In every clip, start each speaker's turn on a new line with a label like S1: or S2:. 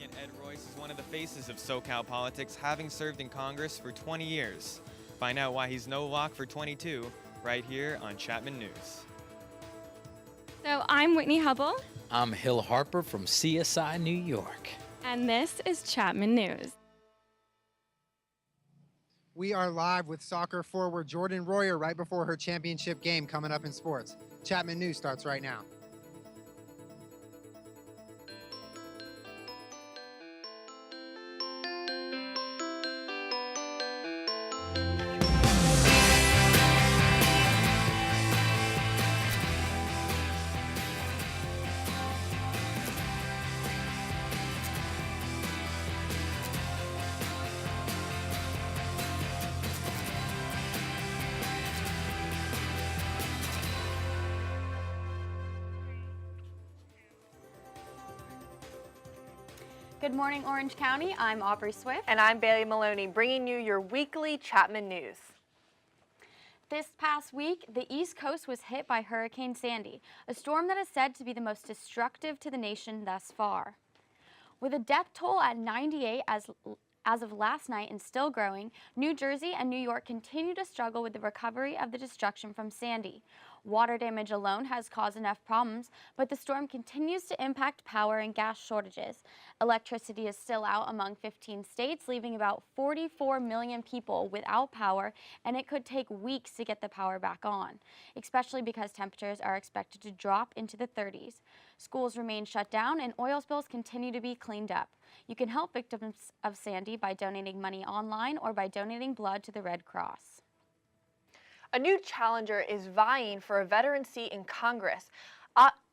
S1: Republican Ed Royce is one of the faces of SoCal politics, having served in Congress for 20 years. Find out why he's no lock for 22 right here on Chapman News.
S2: So I'm Whitney Hubble.
S3: I'm Hill Harper from CSI New York.
S2: And this is Chapman News.
S4: We are live with soccer forward Jordan Royer right before her championship game coming up in sports. Chapman News starts right now.
S5: Good morning, Orange County. I'm Aubrey Swift.
S6: And I'm Bailey Maloney, bringing you your weekly Chapman News.
S5: This past week, the East Coast was hit by Hurricane Sandy, a storm that is said to be the most destructive to the nation thus far. With a death toll at 98 as of last night and still growing, New Jersey and New York continue to struggle with the recovery of the destruction from Sandy. Water damage alone has caused enough problems, but the storm continues to impact power and gas shortages. Electricity is still out among 15 states, leaving about 44 million people without power, and it could take weeks to get the power back on, especially because temperatures are expected to drop into the 30s. Schools remain shut down, and oil spills continue to be cleaned up. You can help victims of Sandy by donating money online or by donating blood to the Red Cross.
S6: A new challenger is vying for a veteran seat in Congress.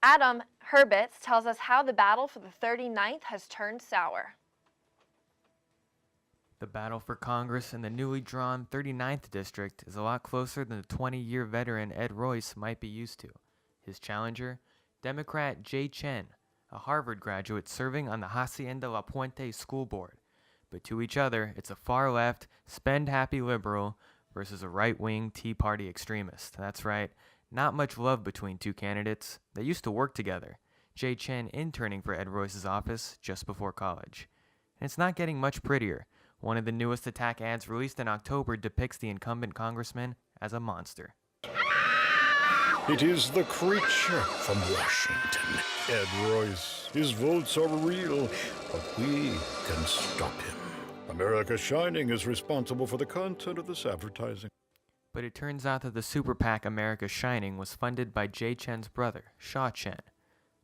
S6: Adam Herbets tells us how the battle for the 39th has turned sour.
S1: The battle for Congress in the newly drawn 39th District is a lot closer than the 20-year veteran Ed Royce might be used to. His challenger, Democrat Jay Chen, a Harvard graduate serving on the Hacienda La Puente School Board. But to each other, it's a far-left, spend-happy liberal versus a right-wing Tea Party extremist. That's right, not much love between two candidates. They used to work together, Jay Chen interning for Ed Royce's office just before college. And it's not getting much prettier. One of the newest attack ads released in October depicts the incumbent congressman as a monster.
S7: It is the creature from Washington, Ed Royce. His votes are real, but we can stop him. America Shining is responsible for the content of this advertising.
S1: But it turns out that the super PAC America Shining was funded by Jay Chen's brother, Shaw Chen.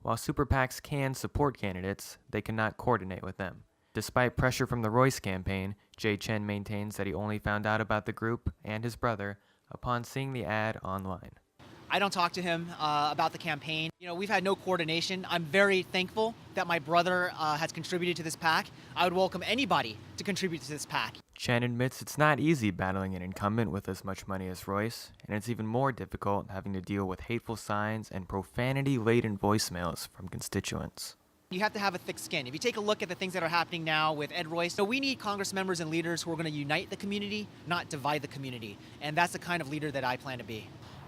S1: While super PACs can support candidates, they cannot coordinate with them. Despite pressure from the Royce campaign, Jay Chen maintains that he only found out about the group and his brother upon seeing the ad online.
S8: I don't talk to him about the campaign. You know, we've had no coordination. I'm very thankful that my brother has contributed to this PAC. I would welcome anybody to contribute to this PAC.
S1: Chen admits it's not easy battling an incumbent with as much money as Royce, and it's even more difficult having to deal with hateful signs and profanity-laden voicemails from constituents.
S8: You have to have a thick skin. If you take a look at the things that are happening now with Ed Royce, so we need Congress members and leaders who are going to unite the community, not divide the community. And that's the kind of leader that I plan to be.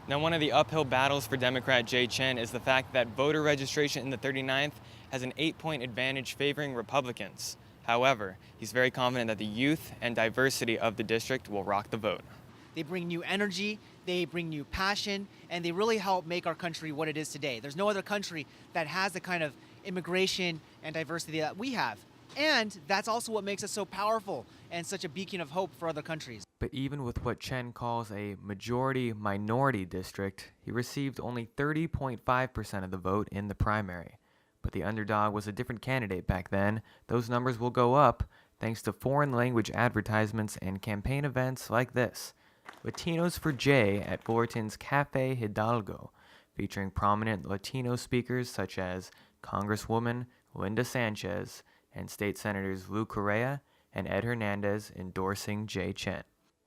S1: Now, one of the uphill battles for Democrat Jay Chen is the fact that voter registration in the 39th has an 8-point advantage favoring Republicans. However, he's very confident that the youth and diversity of the district will rock the vote.
S8: They bring new energy, they bring new passion, and they really help make our country what it is today. There's no other country that has the kind of immigration and diversity that we have. And that's also what makes us so powerful and such a beacon of hope for other countries.
S1: But even with what Chen calls a majority-minority district, he received only 30.5% of the vote in the primary. But the underdog was a different candidate back then. Those numbers will go up thanks to foreign language advertisements and campaign events like this. Latinos for Jay at Fullerton's Cafe Hidalgo, featuring prominent Latino speakers such as Congresswoman Linda Sanchez and State Senators Lou Correa and Ed Hernandez endorsing Jay Chen.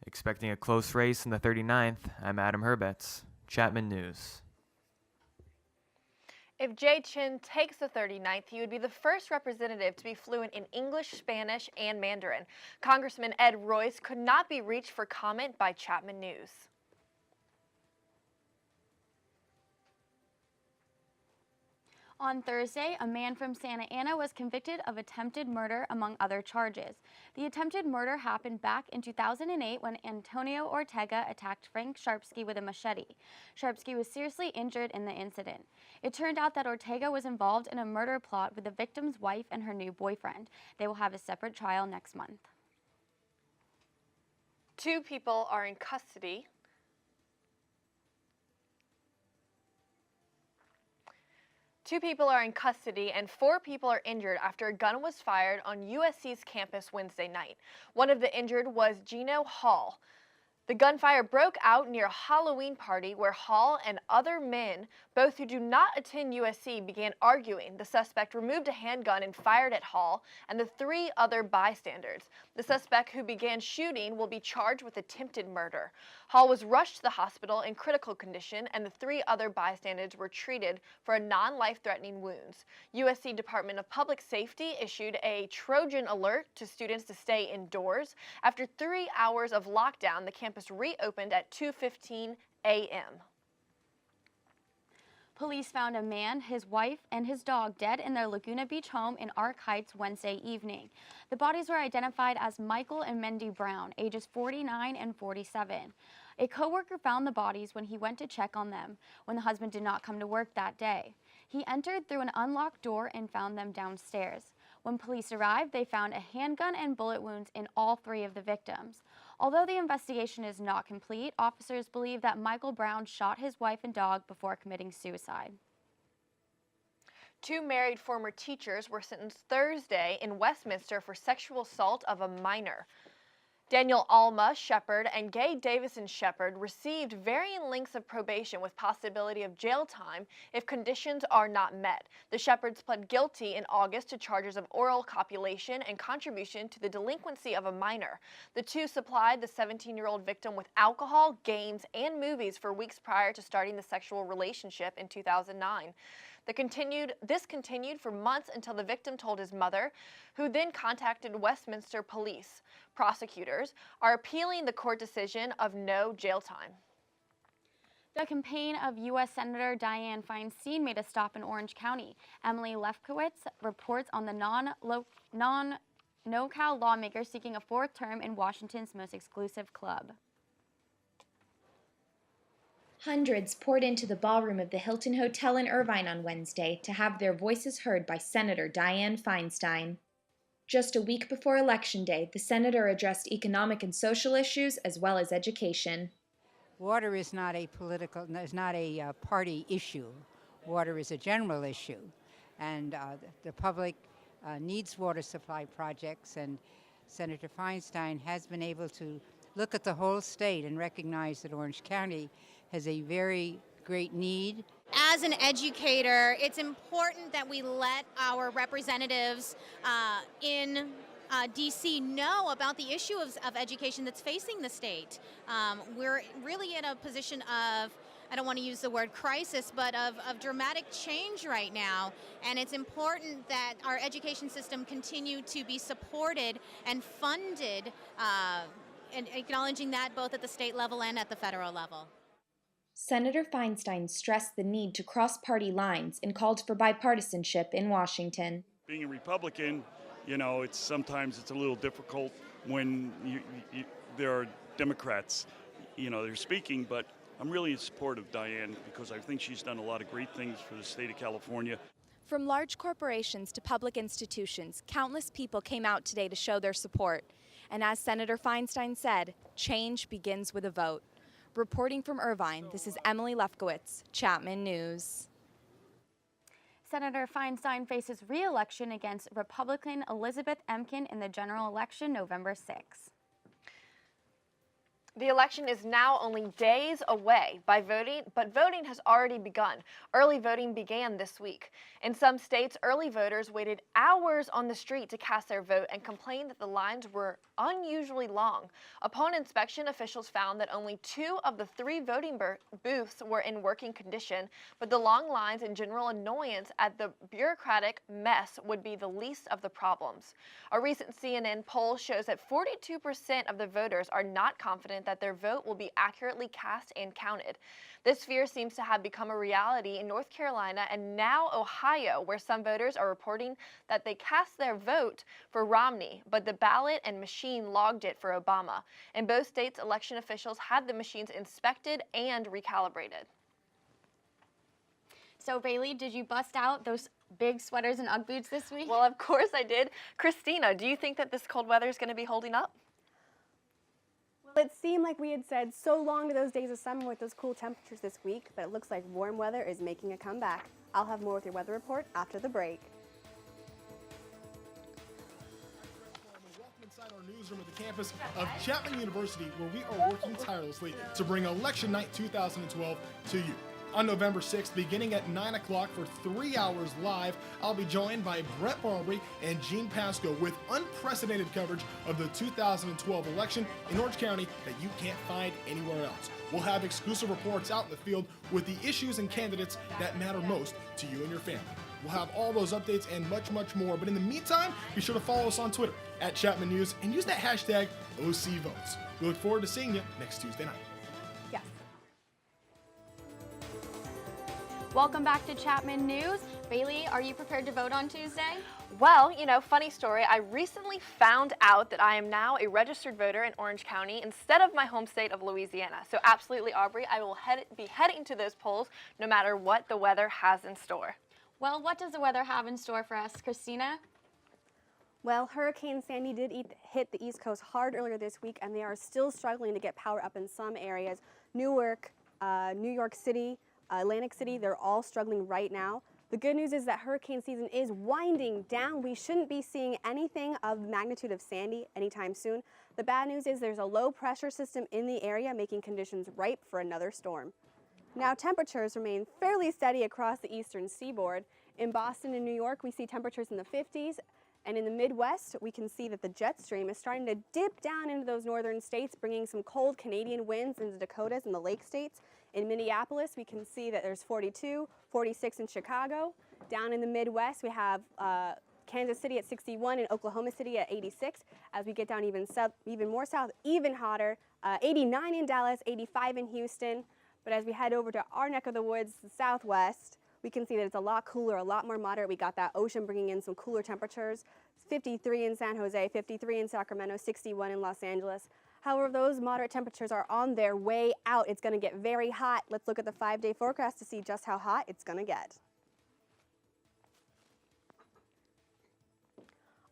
S1: Expecting a close race in the 39th, I'm Adam Herbets, Chapman News.
S6: If Jay Chen takes the 39th, he would be the first representative to be fluent in English, Spanish, and Mandarin. Congressman Ed Royce could not be reached for comment by Chapman News.
S5: On Thursday, a man from Santa Ana was convicted of attempted murder among other charges. The attempted murder happened back in 2008 when Antonio Ortega attacked Frank Sharpsky with a machete. Sharpsky was seriously injured in the incident. It turned out that Ortega was involved in a murder plot with the victim's wife and her new boyfriend. They will have a separate trial next month.
S6: 2 people are in custody. Two people are in custody and 4 people are injured after a gun was fired on USC's campus Wednesday night. One of the injured was Gino Hall. The gunfire broke out near a Halloween party where Hall and other men, both who do not attend USC, began arguing. The suspect removed a handgun and fired at Hall and the 3 other bystanders. The suspect who began shooting will be charged with attempted murder. Hall was rushed to the hospital in critical condition and the 3 other bystanders were treated for non-life-threatening wounds. USC Department of Public Safety issued a Trojan alert to students to stay indoors. After 3 hours of lockdown, the campus reopened at 2:15 a.m.
S5: Police found a man, his wife, and his dog dead in their Laguna Beach home in Arc Heights Wednesday evening. The bodies were identified as Michael and Mendy Brown, ages 49 and 47. A coworker found the bodies when he went to check on them when the husband did not come to work that day. He entered through an unlocked door and found them downstairs. When police arrived, they found a handgun and bullet wounds in all 3 of the victims. Although the investigation is not complete, officers believe that Michael Brown shot his wife and dog before committing suicide.
S6: 2 married former teachers were sentenced Thursday in Westminster for sexual assault of a minor. Daniel Alma Shepard and Gay Davison Shepard received varying lengths of probation with possibility of jail time if conditions are not met. The Shepards pled guilty in August to charges of oral copulation and contribution to the delinquency of a minor. The 2 supplied the 17-year-old victim with alcohol, games, and movies for weeks prior to starting the sexual relationship in 2009. This continued for months until the victim told his mother, who then contacted Westminster police. Prosecutors are appealing the court decision of no jail time.
S5: The campaign of U.S. Senator Dianne Feinstein made a stop in Orange County. Emily Lefkowitz reports on the non-NoCal lawmaker seeking a 4th term in Washington's most exclusive club.
S9: Hundreds poured into the ballroom of the Hilton Hotel in Irvine on Wednesday to have their voices heard by Senator Dianne Feinstein. Just a week before Election Day, the senator addressed economic and social issues as well as education.
S10: Water is not a party issue. Water is a general issue, and the public needs water supply projects, and Senator Feinstein has been able to look at the whole state and recognize that Orange County has a very great need.
S11: As an educator, it's important that we let our representatives in DC know about the issue of education that's facing the state. We're really in a position of, I don't want to use the word crisis, but of dramatic change right now. And it's important that our education system continue to be supported and funded, and acknowledging that both at the state level and at the federal level.
S9: Senator Feinstein stressed the need to cross party lines and called for bipartisanship in Washington.
S12: Being a Republican, you know, sometimes it's a little difficult when there are Democrats, you know, they're speaking, but I'm really in support of Dianne because I think she's done a lot of great things for the state of California.
S13: From large corporations to public institutions, countless people came out today to show their support. And as Senator Feinstein said, change begins with a vote. Reporting from Irvine, this is Emily Lefkowitz, Chapman News.
S5: Senator Feinstein faces re-election against Republican Elizabeth Emkin in the general election November 6.
S6: The election is now only days away but voting has already begun. Early voting began this week. In some states, early voters waited hours on the street to cast their vote and complained that the lines were unusually long. Upon inspection, officials found that only 2 of the 3 voting booths were in working condition, but the long lines and general annoyance at the bureaucratic mess would be the least of the problems. A recent CNN poll shows that 42% of the voters are not confident that their vote will be accurately cast and counted. This fear seems to have become a reality in North Carolina and now Ohio, where some voters are reporting that they cast their vote for Romney, but the ballot and machine logged it for Obama. In both states, election officials had the machines inspected and recalibrated.
S5: So Bailey, did you bust out those big sweaters and Ugg boots this week?
S6: Well, of course I did. Christina, do you think that this cold weather is going to be holding up?
S14: Well, it seemed like we had said so long to those days of summer with those cool temperatures this week, but it looks like warm weather is making a comeback. I'll have more with your weather report after the break.
S15: Welcome inside our newsroom at the campus of Chapman University, where we are working tirelessly to bring Election Night 2012 to you. On November 6th, beginning at 9 o'clock for 3 hours live, I'll be joined by Brett Barbary and Gene Pasco with unprecedented coverage of the 2012 election in Orange County that you can't find anywhere else. We'll have exclusive reports out in the field with the issues and candidates that matter most to you and your family. We'll have all those updates and much, much more. But in the meantime, be sure to follow us on Twitter at Chapman News and use that hashtag OCVotes. We look forward to seeing you next Tuesday night.
S14: Yes.
S5: Welcome back to Chapman News. Bailey, are you prepared to vote on Tuesday?
S6: Well, you know, funny story, I recently found out that I am now a registered voter in Orange County instead of my home state of Louisiana. So absolutely, Aubrey, I will be heading to those polls no matter what the weather has in store.
S5: Well, what does the weather have in store for us, Christina?
S14: Well, Hurricane Sandy did hit the East Coast hard earlier this week, and they are still struggling to get power up in some areas. Newark, New York City, Atlantic City, they're all struggling right now. The good news is that hurricane season is winding down. We shouldn't be seeing anything of the magnitude of Sandy anytime soon. The bad news is there's a low pressure system in the area making conditions ripe for another storm. Now, temperatures remain fairly steady across the eastern seaboard. In Boston and New York, we see temperatures in the 50s. And in the Midwest, we can see that the jet stream is starting to dip down into those northern states, bringing some cold Canadian winds into the Dakotas and the Lake States. In Minneapolis, we can see that there's 42, 46 in Chicago. Down in the Midwest, we have Kansas City at 61 and Oklahoma City at 86. As we get down even more south, even hotter, 89 in Dallas, 85 in Houston. But as we head over to our neck of the woods, the Southwest, we can see that it's a lot cooler, a lot more moderate. We got that ocean bringing in some cooler temperatures. 53 in San Jose, 53 in Sacramento, 61 in Los Angeles. However, those moderate temperatures are on their way out. It's going to get very hot. Let's look at the 5-day forecast to see just how hot it's going to get.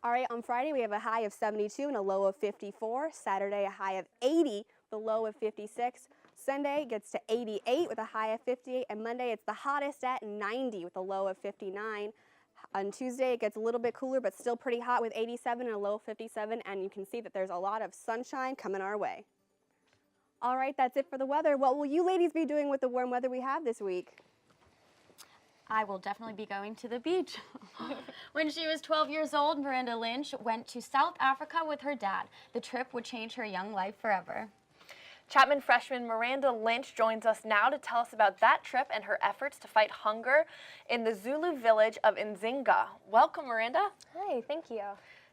S14: All right, on Friday we have a high of 72 and a low of 54. Saturday a high of 80, the low of 56. Sunday gets to 88 with a high of 58, and Monday it's the hottest at 90 with a low of 59. On Tuesday it gets a little bit cooler but still pretty hot with 87 and a low of 57, and you can see that there's a lot of sunshine coming our way. All right, that's it for the weather. What will you ladies be doing with the warm weather we have this week?
S5: I will definitely be going to the beach. When she was 12 years old, Miranda Lynch went to South Africa with her dad. The trip would change her young life forever.
S6: Chapman freshman Miranda Lynch joins us now to tell us about that trip and her efforts to fight hunger in the Zulu village of Nzinga. Welcome, Miranda.
S16: Hi, thank you.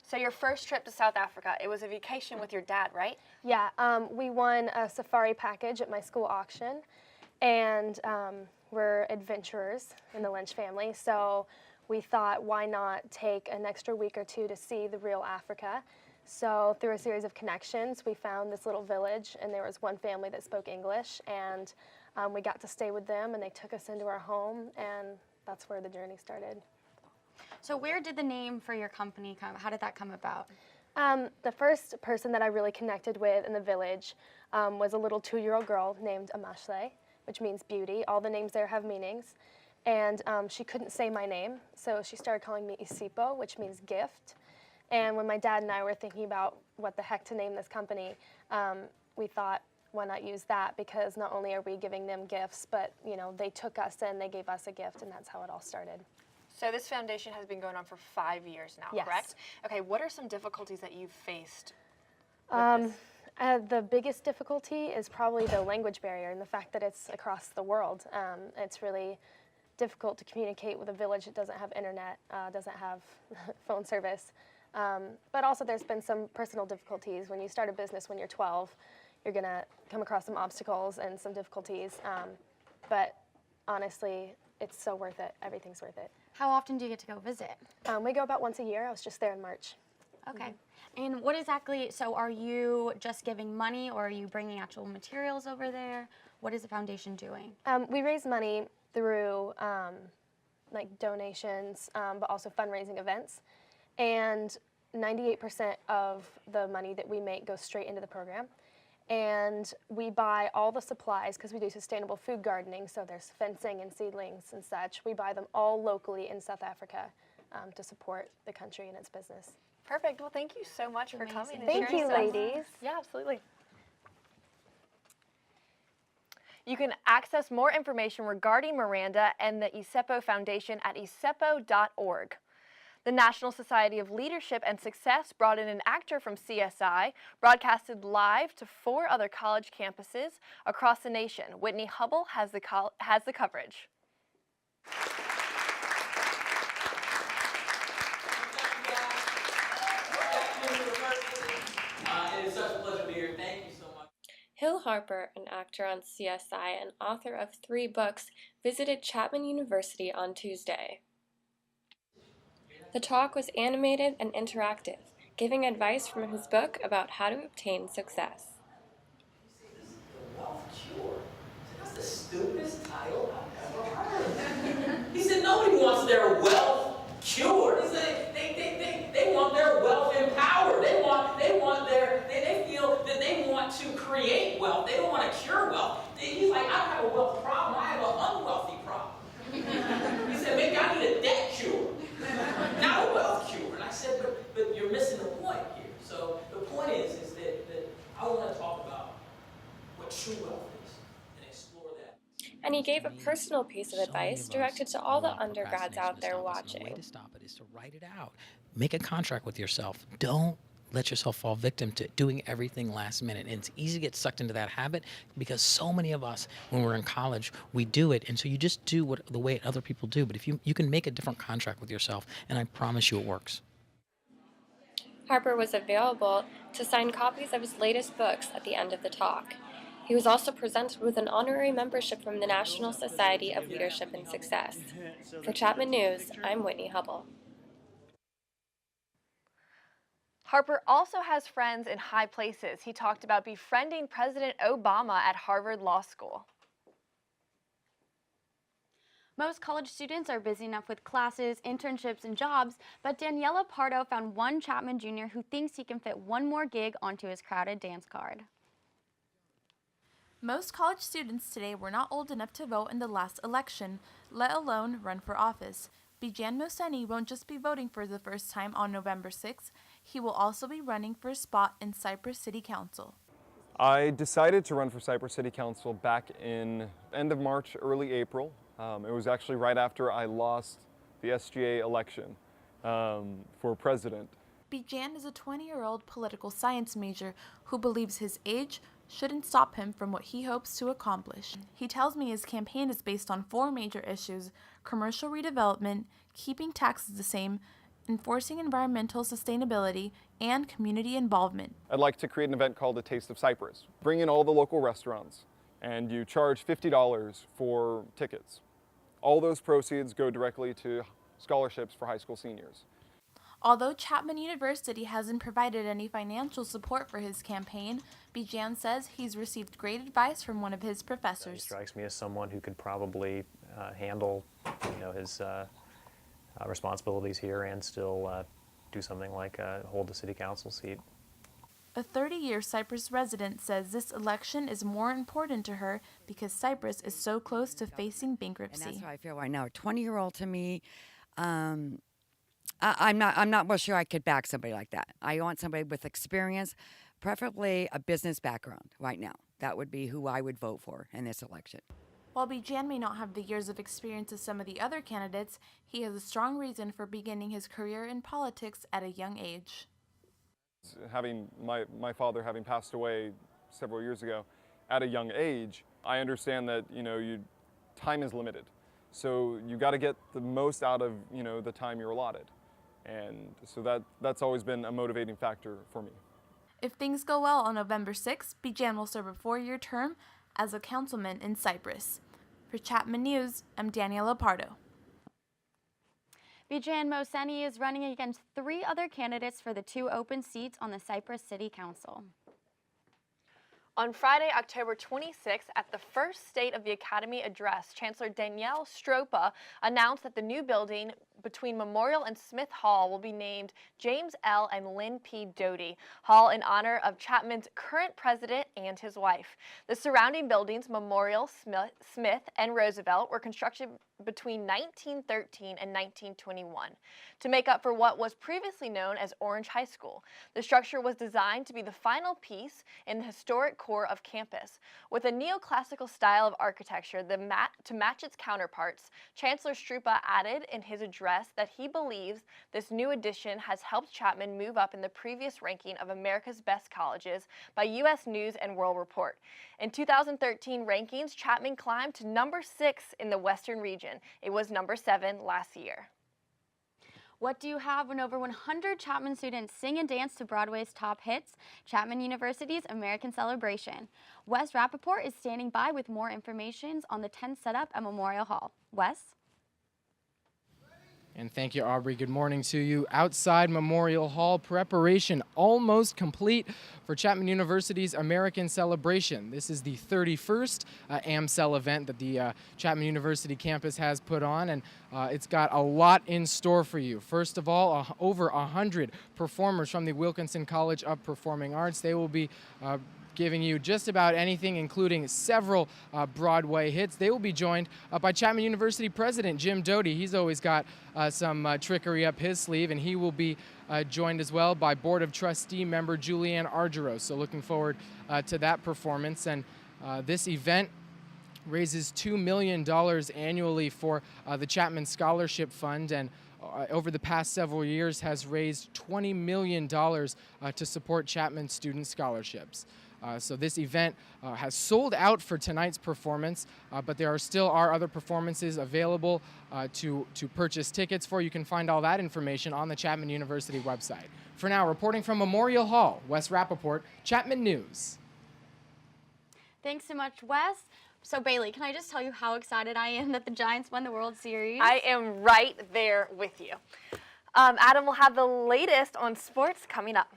S6: So your first trip to South Africa, it was a vacation with your dad, right?
S16: Yeah, we won a safari package at my school auction, and we're adventurers in the Lynch family, so we thought, why not take an extra week or two to see the real Africa? So through a series of connections, we found this little village, and there was one family that spoke English, and we got to stay with them, and they took us into our home, and that's where the journey started.
S5: So where did the name for your company come? How did that come about?
S16: The first person that I really connected with in the village was a little 2-year-old girl named Amashle, which means beauty. All the names there have meanings. And she couldn't say my name, so she started calling me Isipo, which means gift. And when my dad and I were thinking about what the heck to name this company, we thought, why not use that? Because not only are we giving them gifts, but you know, they took us in, they gave us a gift, and that's how it all started.
S6: So this foundation has been going on for 5 years now,
S16: Yes.
S6: correct? Okay, what are some difficulties that you've faced with this?
S16: The biggest difficulty is probably the language barrier and the fact that it's across the world. It's really difficult to communicate with a village that doesn't have internet, doesn't have phone service. But also there's been some personal difficulties. When you start a business when you're 12, you're going to come across some obstacles and some difficulties. But honestly, it's so worth it. Everything's worth it.
S5: How often do you get to go visit?
S16: We go about once a year. I was just there in March.
S5: Okay. And what exactly, so are you just giving money or are you bringing actual materials over there? What is the foundation doing?
S16: We raise money through like donations, but also fundraising events. And 98% of the money that we make goes straight into the program. And we buy all the supplies because we do sustainable food gardening, so there's fencing and seedlings and such. We buy them all locally in South Africa to support the country and its business.
S6: Perfect. Well, thank you so much for coming. and
S16: Thank
S6: sharing
S16: you,
S6: so much.
S16: ladies.
S6: Yeah, absolutely. You can access more information regarding Miranda and the ISEPO Foundation at isepo.org. The National Society of Leadership and Success brought in an actor from CSI, broadcasted live to 4 other college campuses across the nation. Whitney Hubble has the coverage.
S17: It is such a pleasure to be here. Thank you so much.
S18: Hill Harper, an actor on CSI and author of 3 books, visited Chapman University on Tuesday. The talk was animated and interactive, giving advice from his book about how to obtain success.
S17: Wealth cure. That's the stupidest title I've ever heard. He said nobody wants their wealth cured. He said they want their wealth empowered. They feel that they want to create wealth. They don't want to cure wealth. He's like, I don't have a wealth problem. I have an unwealthy problem. He said, maybe I need a debt cure, not a wealth cure. And I said, but you're missing the point here. So the point is that I want to talk about what true wealth is and explore that.
S18: And he gave a personal piece of advice directed to all the undergrads out there watching.
S3: The way to stop it is to write it out. Make a contract with yourself. Don't let yourself fall victim to doing everything last minute. And it's easy to get sucked into that habit because so many of us, when we're in college, we do it. And so you just do the way other people do. But if you can make a different contract with yourself, and I promise you it works.
S18: Harper was available to sign copies of his latest books at the end of the talk. He was also presented with an honorary membership from the National Society of Leadership and Success. For Chapman News, I'm Whitney Hubble.
S6: Harper also has friends in high places. He talked about befriending President Obama at Harvard Law School.
S5: Most college students are busy enough with classes, internships, and jobs, but Daniela Pardo found one Chapman Jr. who thinks he can fit one more gig onto his crowded dance card.
S19: Most college students today were not old enough to vote in the last election, let alone run for office. Bijan Mohseni won't just be voting for the first time on November 6th, he will also be running for a spot in Cypress City Council.
S20: I decided to run for Cypress City Council back in end of March, early April. It was actually right after I lost the SGA election for president.
S19: Bijan is a 20-year-old political science major who believes his age shouldn't stop him from what he hopes to accomplish. He tells me his campaign is based on 4 major issues: commercial redevelopment, keeping taxes the same, enforcing environmental sustainability, and community involvement.
S20: I'd like to create an event called A Taste of Cypress. Bring in all the local restaurants, and you charge $50 for tickets. All those proceeds go directly to scholarships for high school seniors.
S19: Although Chapman University hasn't provided any financial support for his campaign, Bijan says he's received great advice from one of his professors.
S21: He strikes me as someone who could probably handle, his responsibilities here and still do something like hold the city council seat.
S19: A 30-year Cypress resident says this election is more important to her because Cypress is so close to facing bankruptcy.
S22: And that's how I feel right now. A 20-year-old to me, I'm not well sure I could back somebody like that. I want somebody with experience, preferably a business background right now. That would be who I would vote for in this election.
S19: While Bijan may not have the years of experience as some of the other candidates, he has a strong reason for beginning his career in politics at a young age.
S20: Having my father having passed away several years ago at a young age, I understand that time is limited. So you got to get the most out of the time you're allotted. And so that's always been a motivating factor for me.
S19: If things go well on November 6th, Bijan will serve a 4-year term as a councilman in Cyprus. For Chapman News, I'm Daniela Pardo.
S5: Bijan Mohseni is running against 3 other candidates for the 2 open seats on the Cyprus City Council.
S6: On Friday, October 26th, at the first State of the Academy address, Chancellor Danielle Stropa announced that the new building between Memorial and Smith Hall will be named James L. and Lynn P. Doty Hall in honor of Chapman's current president and his wife. The surrounding buildings, Memorial, Smith, and Roosevelt, were constructed between 1913 and 1921 to make up for what was previously known as Orange High School. The structure was designed to be the final piece in the historic core of campus. With a neoclassical style of architecture to match its counterparts, Chancellor Stropa added in his address that he believes this new addition has helped Chapman move up in the previous ranking of America's best colleges by U.S. News and World Report. In 2013 rankings, Chapman climbed to number 6 in the Western region. It was number 7 last year.
S5: What do you have when over 100 Chapman students sing and dance to Broadway's top hits? Chapman University's American Celebration. Wes Rappaport is standing by with more information on the tent setup at Memorial Hall. Wes?
S2: And thank you, Aubrey. Good morning to you. Outside Memorial Hall, preparation almost complete for Chapman University's American Celebration. This is the 31st AmCel event that the Chapman University campus has put on, and it's got a lot in store for you. First of all, over 100 performers from the Wilkinson College of Performing Arts. They will be giving you just about anything, including several Broadway hits. They will be joined by Chapman University President Jim Doty. He's always got some trickery up his sleeve, and he will be joined as well by Board of Trustee member Julianne Argyros. So looking forward to that performance. And this event raises $2 million annually for the Chapman Scholarship Fund, and over the past several years has raised $20 million to support Chapman student scholarships. So this event has sold out for tonight's performance, but there are other performances available to purchase tickets for. You can find all that information on the Chapman University website. For now, reporting from Memorial Hall, Wes Rappaport, Chapman News.
S5: Thanks so much, Wes. So Bailey, can I just tell you how excited I am that the Giants won the World Series?
S6: I am right there with you. Adam will have the latest on sports coming up.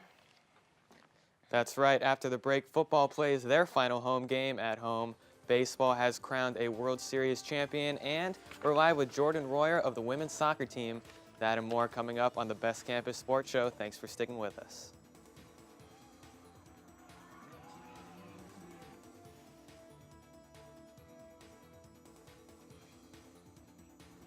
S1: That's right. After the break, football plays their final home game at home. Baseball has crowned a World Series champion, and we're live with Jordan Royer of the women's soccer team. That and more coming up on the Best Campus Sports Show. Thanks for sticking with us.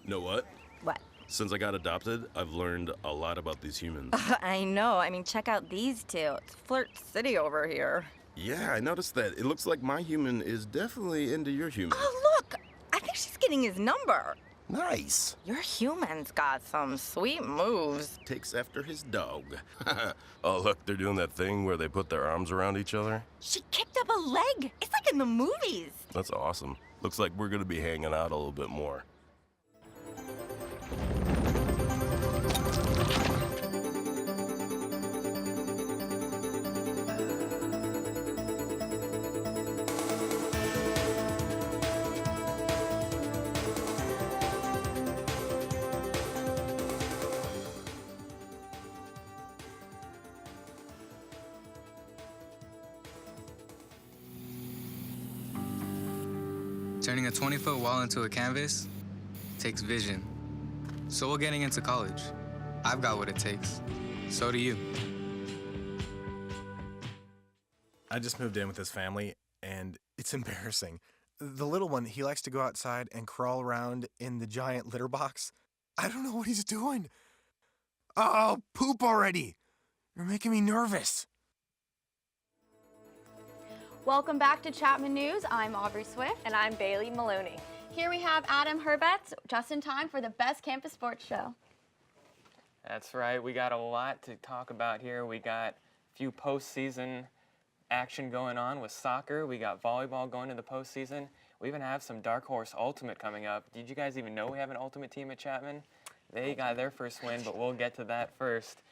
S4: Know what?
S23: What?
S4: Since I got adopted, I've learned a lot about these humans.
S23: I know. I mean, check out these two. It's Flirt City over here.
S4: Yeah, I noticed that. It looks like my human is definitely into your human.
S23: Oh, look! I think she's getting his number.
S4: Nice.
S23: Your human's got some sweet moves.
S4: Takes after his dog. Oh, look, they're doing that thing where they put their arms around each other.
S23: She kicked up a leg. It's like in the movies.
S4: That's awesome. Looks like we're going to be hanging out a little bit more.
S24: Turning a 20-foot wall into a canvas takes vision. So will getting into college. I've got what it takes. So do you.
S25: I just moved in with his family, and it's embarrassing. The little one, he likes to go outside and crawl around in the giant litter box. I don't know what he's doing. Oh, poop already. You're making me nervous.
S5: Welcome back to Chapman News. I'm Aubrey Swift.
S6: And I'm Bailey Maloney.
S5: Here we have Adam Herbetz, just in time for the Best Campus Sports Show.
S1: That's right. We got a lot to talk about here. We got a few postseason action going on with soccer. We got volleyball going to the postseason. We even have some Dark Horse Ultimate coming up. Did you guys even know we have an Ultimate team at Chapman? They got their first win, but we'll get to that first.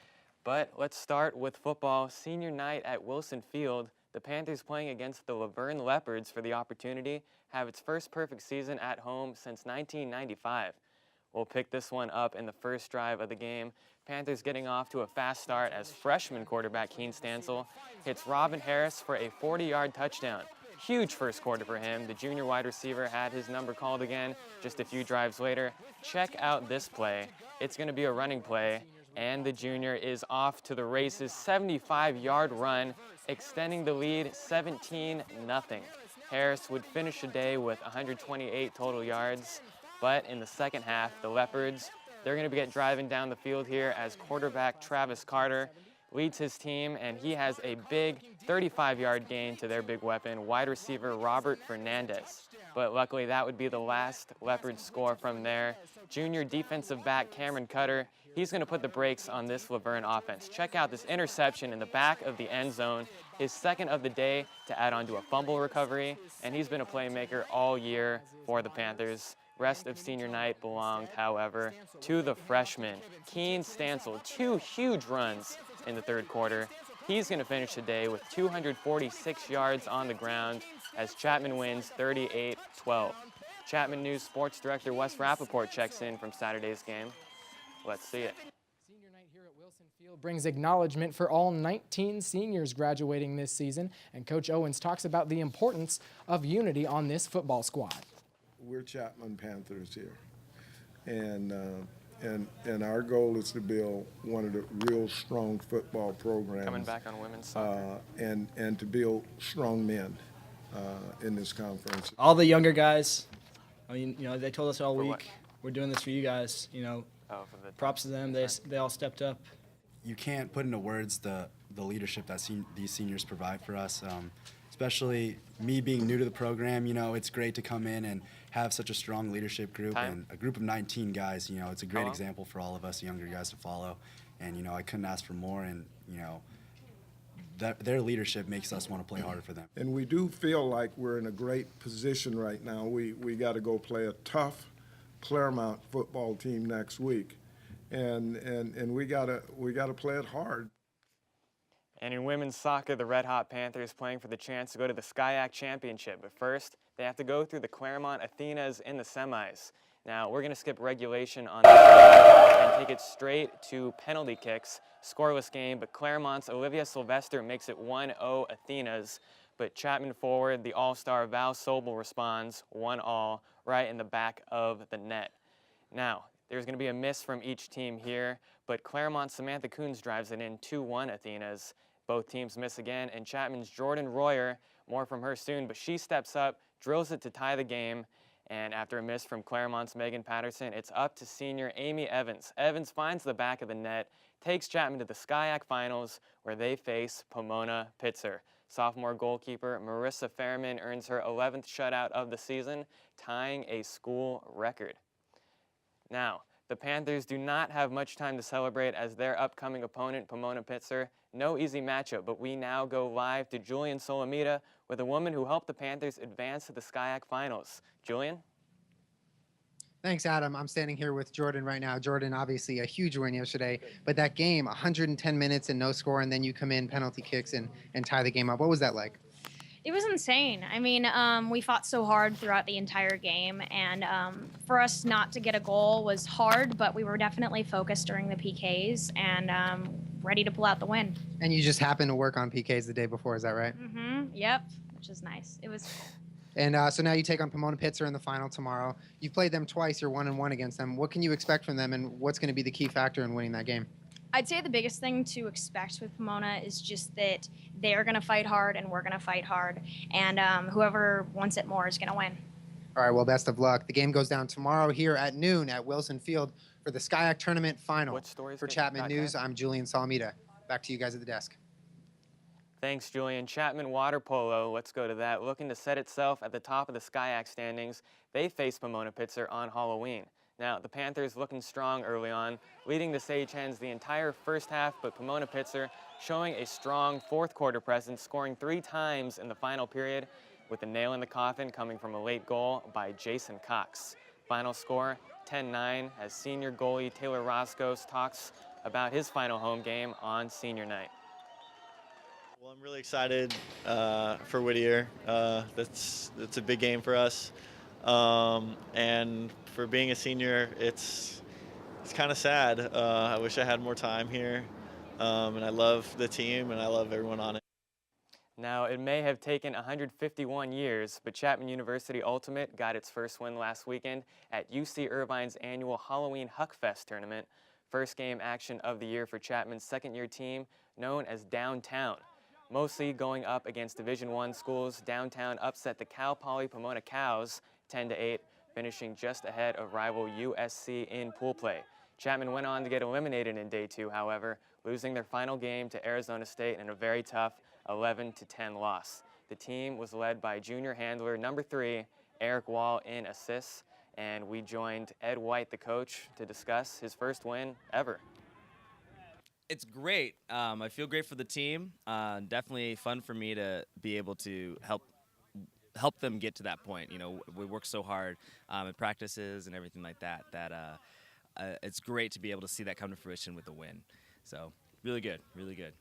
S1: But let's start with football. Senior night at Wilson Field. The Panthers playing against the Laverne Leopards for the opportunity have its first perfect season at home since 1995. We'll pick this one up in the first drive of the game. Panthers getting off to a fast start as freshman quarterback Keen Stansel hits Robin Harris for a 40-yard touchdown. Huge first quarter for him. The junior wide receiver had his number called again just a few drives later. Check out this play. It's going to be a running play, and the junior is off to the races. 75-yard run, extending the lead 17-0. Harris would finish the day with 128 total yards. But in the second half, the Leopards, they're going to get driving down the field here as quarterback Travis Carter leads his team, and he has a big 35-yard gain to their big weapon, wide receiver Robert Fernandez. But luckily, that would be the last Leopards score from there. Junior defensive back Cameron Cutter, he's going to put the brakes on this Laverne offense. Check out this interception in the back of the end zone, his second of the day to add on to a fumble recovery, and he's been a playmaker all year for the Panthers. Rest of senior night belonged, however, to the freshman, Keen Stansel. 2 huge runs in the third quarter. He's going to finish the day with 246 yards on the ground as Chapman wins 38-12. Chapman News Sports Director Wes Rappaport checks in from Saturday's game. Let's see it.
S2: Senior night here at Wilson Field brings acknowledgement for all 19 seniors graduating this season, and Coach Owens talks about the importance of unity on this football squad.
S7: We're Chapman Panthers here, and our goal is to build one of the real strong football programs.
S1: Coming back on women's soccer.
S7: And to build strong men in this conference.
S8: All the younger guys, I mean, they told us all week, we're doing this for you guys. Props to them. They all stepped up.
S9: You can't put into words the leadership that these seniors provide for us. Especially me being new to the program, it's great to come in and have such a strong leadership group and a group of 19 guys. It's a great example for all of us younger guys to follow. And, I couldn't ask for more. And, their leadership makes us want to play harder for them.
S7: And we do feel like we're in a great position right now. We got to go play a tough Claremont football team next week. And we gotta play it hard.
S1: And in women's soccer, the Red Hot Panthers playing for the chance to go to the SCIAC Championship. But first, they have to go through the Claremont Athenas in the semis. Now, we're going to skip regulation on this and take it straight to penalty kicks. Scoreless game, but Claremont's Olivia Sylvester makes it 1-0 Athenas. But Chapman forward, the all-star Val Sobel responds 1-all right in the back of the net. Now, there's going to be a miss from each team here, but Claremont's Samantha Coons drives it in 2-1 Athenas. Both teams miss again, and Chapman's Jordan Royer, more from her soon, but she steps up, drills it to tie the game, and after a miss from Claremont's Megan Patterson, it's up to senior Amy Evans. Evans finds the back of the net, takes Chapman to the SCIAC Finals, where they face Pomona Pitzer. Sophomore goalkeeper Marissa Fairman earns her 11th shutout of the season, tying a school record. Now, the Panthers do not have much time to celebrate as their upcoming opponent, Pomona Pitzer. No easy matchup, but we now go live to Julian Solomita with a woman who helped the Panthers advance to the SCIAC Finals. Julian?
S10: Thanks, Adam. I'm standing here with Jordan right now. Jordan, obviously a huge win yesterday, but that game, 110 minutes and no score, and then you come in, penalty kicks, and tie the game up. What was that like?
S11: It was insane. I mean, we fought so hard throughout the entire game, and for us not to get a goal was hard, but we were definitely focused during the PKs and ready to pull out the win.
S10: And you just happened to work on PKs the day before, is that right?
S11: Mm-hmm. Yep, which is nice. It was cool.
S10: And so now you take on Pomona Pitzer in the final tomorrow. You've played them twice. You're 1-1 against them. What can you expect from them, and what's going to be the key factor in winning that game?
S11: I'd say the biggest thing to expect with Pomona is just that they're going to fight hard and we're going to fight hard. And whoever wants it more is going to win.
S10: All right, well, best of luck. The game goes down tomorrow here at noon at Wilson Field for the SCIAC Tournament Final. For Chapman News, I'm Julian Salamita. Back to you guys at the desk.
S1: Thanks, Julian. Chapman Water Polo, let's go to that. Looking to set itself at the top of the SCIAC standings. They face Pomona Pitzer on Halloween. Now, the Panthers looking strong early on, leading the Sagehens the entire first half, but Pomona Pitzer showing a strong fourth quarter presence, scoring 3 times in the final period, with a nail in the coffin coming from a late goal by Jason Cox. Final score, 10-9, as senior goalie Taylor Roscoe talks about his final home game on senior night.
S12: Well, I'm really excited for Whittier. That's a big game for us, and for being a senior, it's kind of sad. I wish I had more time here, and I love the team and I love everyone on it.
S1: Now, it may have taken 151 years, but Chapman University Ultimate got its first win last weekend at UC Irvine's annual Halloween Huckfest tournament. First game action of the year for Chapman's second-year team, known as Downtown. Mostly going up against Division I schools, Downtown upset the Cal Poly Pomona Cows 10-8, finishing just ahead of rival USC in pool play. Chapman went on to get eliminated in Day 2, however, losing their final game to Arizona State in a very tough 11-10 loss. The team was led by junior handler number 3, Eric Wall, in assists, and we joined Ed White, the coach, to discuss his first win ever.
S13: It's great. I feel great for the team. Definitely fun for me to be able to help them get to that point. You know, we work so hard at practices and everything like that it's great to be able to see that come to fruition with a win. So really good, really good.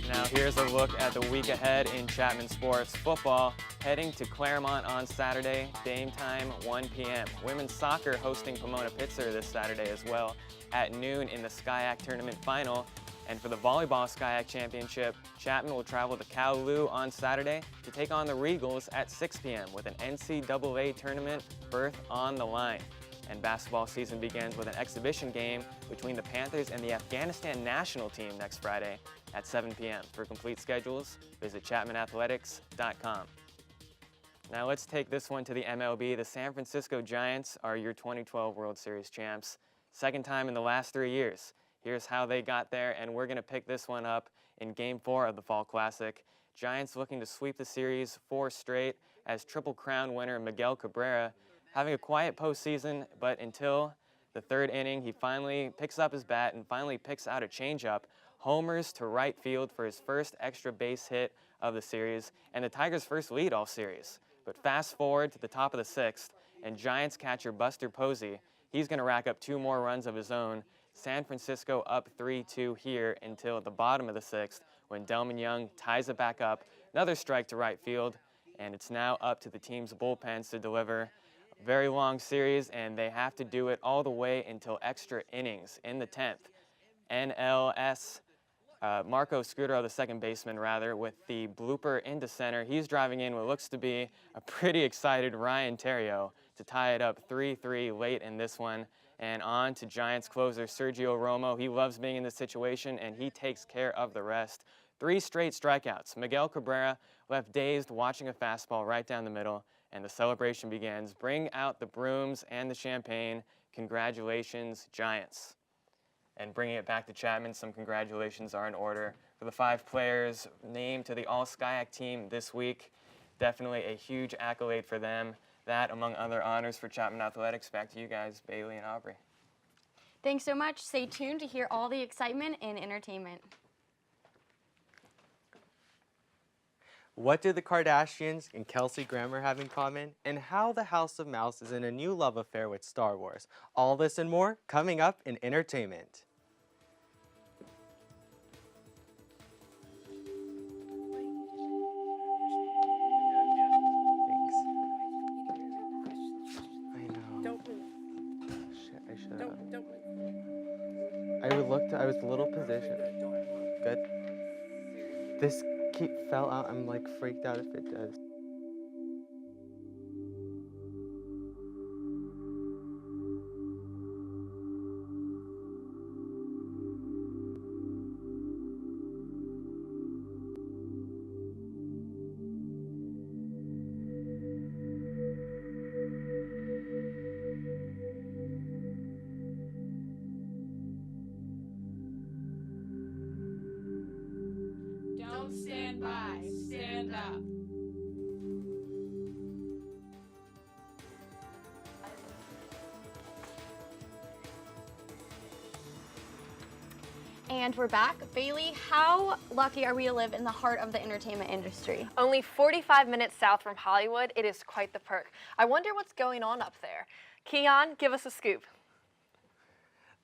S1: Now here's a look at the week ahead in Chapman sports. Football heading to Claremont on Saturday, game time 1 p.m. Women's soccer hosting Pomona Pitzer this Saturday as well at noon in the SCIAC tournament final. And for the volleyball SCIAC championship, Chapman will travel to Kowloon on Saturday to take on the Regals at 6 p.m. with an NCAA tournament berth on the line. And basketball season begins with an exhibition game between the Panthers and the Afghanistan national team next Friday at 7 p.m. For complete schedules, visit chapmanathletics.com. Now let's take this one to the MLB. The San Francisco Giants are your 2012 World Series champs. Second time in the last 3 years. Here's how they got there, and we're going to pick this one up in Game 4 of the Fall Classic. Giants looking to sweep the series 4 straight as Triple Crown winner Miguel Cabrera having a quiet postseason, but until the third inning, he finally picks up his bat and finally picks out a changeup, homers to right field for his first extra base hit of the series, and the Tigers' first lead all series. But fast forward to the top of the 6th, and Giants catcher Buster Posey, he's going to rack up 2 more runs of his own. San Francisco up 3-2 here until the bottom of the 6th, when Delman Young ties it back up, another strike to right field, and it's now up to the team's bullpens to deliver. Very long series, and they have to do it all the way until extra innings in the 10th. NLS, Marco Scudero, the second baseman, with the blooper into center. He's driving in what looks to be a pretty excited Ryan Theriot to tie it up 3-3 late in this one. And on to Giants closer Sergio Romo. He loves being in this situation, and he takes care of the rest. 3 straight strikeouts. Miguel Cabrera left dazed watching a fastball right down the middle, and the celebration begins. Bring out the brooms and the champagne. Congratulations, Giants. And bringing it back to Chapman, some congratulations are in order for the 5 players named to the All-SCIAC team this week. Definitely a huge accolade for them. That, among other honors for Chapman Athletics. Back to you guys, Bailey and Aubrey.
S5: Thanks so much. Stay tuned to hear all the excitement in entertainment.
S14: What do the Kardashians and Kelsey Grammer have in common? And how the House of Mouse is in a new love affair with Star Wars. All this and more coming up in entertainment. I was a little positioned. Good. This fell out. I'm like freaked out if it does.
S15: Don't stand by, stand up.
S5: And we're back. Bailey, how lucky are we to live in the heart of the entertainment industry?
S6: Only 45 minutes south from Hollywood, it is quite the perk. I wonder what's going on up there. Keon, give us a scoop.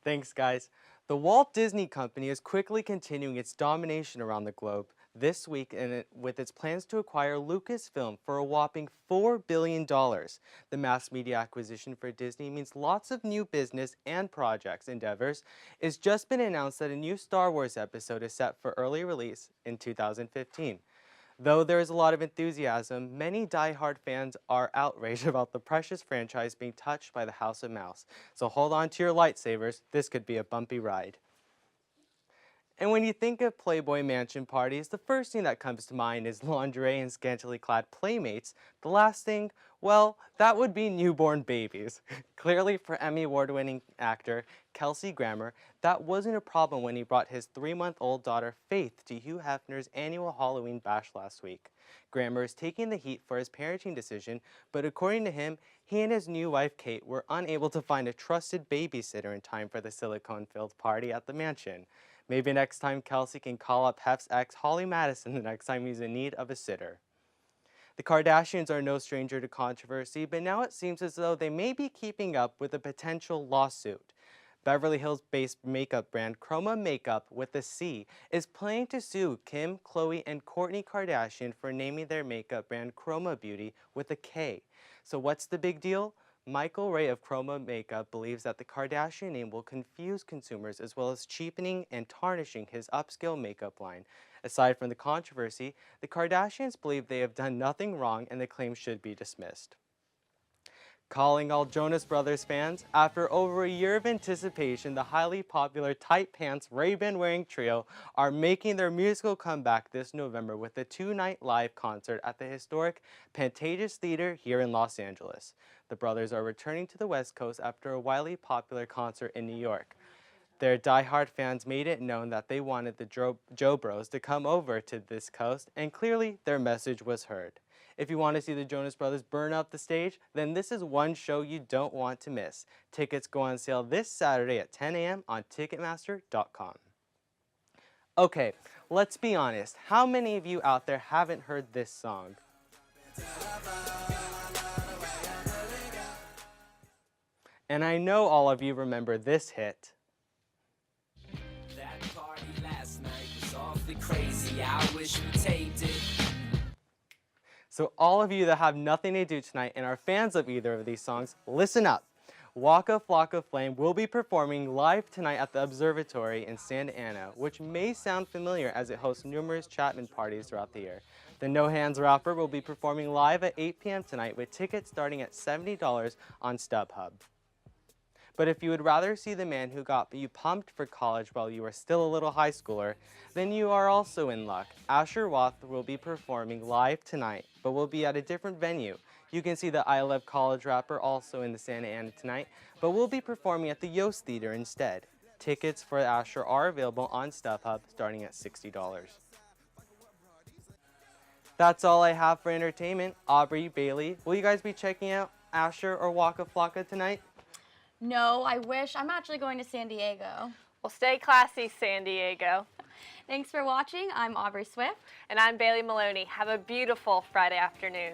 S14: Thanks, guys. The Walt Disney Company is quickly continuing its domination around the globe this week with its plans to acquire Lucasfilm for a whopping $4 billion. The mass media acquisition for Disney means lots of new business and projects endeavors. It's just been announced that a new Star Wars episode is set for early release in 2015. Though there is a lot of enthusiasm, many die-hard fans are outraged about the precious franchise being touched by the House of Mouse. So hold on to your lightsabers, this could be a bumpy ride. And when you think of Playboy Mansion parties, the first thing that comes to mind is lingerie and scantily clad playmates. The last thing, well, that would be newborn babies. Clearly for Emmy Award-winning actor Kelsey Grammer, that wasn't a problem when he brought his 3-month-old daughter Faith to Hugh Hefner's annual Halloween bash last week. Grammer is taking the heat for his parenting decision, but according to him, he and his new wife Kate were unable to find a trusted babysitter in time for the silicone-filled party at the mansion. Maybe next time Kelsey can call up Hef's ex Holly Madison the next time he's in need of a sitter. The Kardashians are no stranger to controversy, but now it seems as though they may be keeping up with a potential lawsuit. Beverly Hills-based makeup brand Chroma Makeup with a C is planning to sue Kim, Khloe, and Kourtney Kardashian for naming their makeup brand Chroma Beauty with a K. So what's the big deal? Michael Ray of Chroma Makeup believes that the Kardashian name will confuse consumers as well as cheapening and tarnishing his upscale makeup line. Aside from the controversy, the Kardashians believe they have done nothing wrong and the claim should be dismissed. Calling all Jonas Brothers fans, after over a year of anticipation, the highly popular tight pants Ray-Ban wearing trio are making their musical comeback this November with a 2-night live concert at the historic Pantages Theater here in Los Angeles. The brothers are returning to the West Coast after a wildly popular concert in New York. Their die-hard fans made it known that they wanted the Joe Bros to come over to this coast, and clearly their message was heard. If you want to see the Jonas Brothers burn up the stage, then this is one show you don't want to miss. Tickets go on sale this Saturday at 10 a.m. on Ticketmaster.com. Okay, let's be honest. How many of you out there haven't heard this song? And I know all of you remember this hit.
S3: That party last night was awfully crazy. I wish we taped it.
S14: So all of you that have nothing to do tonight and are fans of either of these songs, listen up. Waka Flocka Flame will be performing live tonight at the Observatory in Santa Ana, which may sound familiar as it hosts numerous Chapman parties throughout the year. The No Hands rapper will be performing live at 8 p.m. tonight with tickets starting at $70 on StubHub. But if you would rather see the man who got you pumped for college while you were still a little high schooler, then you are also in luck. Asher Roth will be performing live tonight, but will be at a different venue. You can see the I Love College rapper also in the Santa Ana tonight, but will be performing at the Yost Theater instead. Tickets for Asher are available on StubHub starting at $60. That's all I have for entertainment. Aubrey, Bailey, will you guys be checking out Asher or Waka Flocka tonight?
S5: No, I wish. I'm actually going to San Diego.
S6: Well, stay classy, San Diego.
S5: Thanks for watching. I'm Aubrey Swift.
S6: And I'm Bailey Maloney. Have a beautiful Friday afternoon.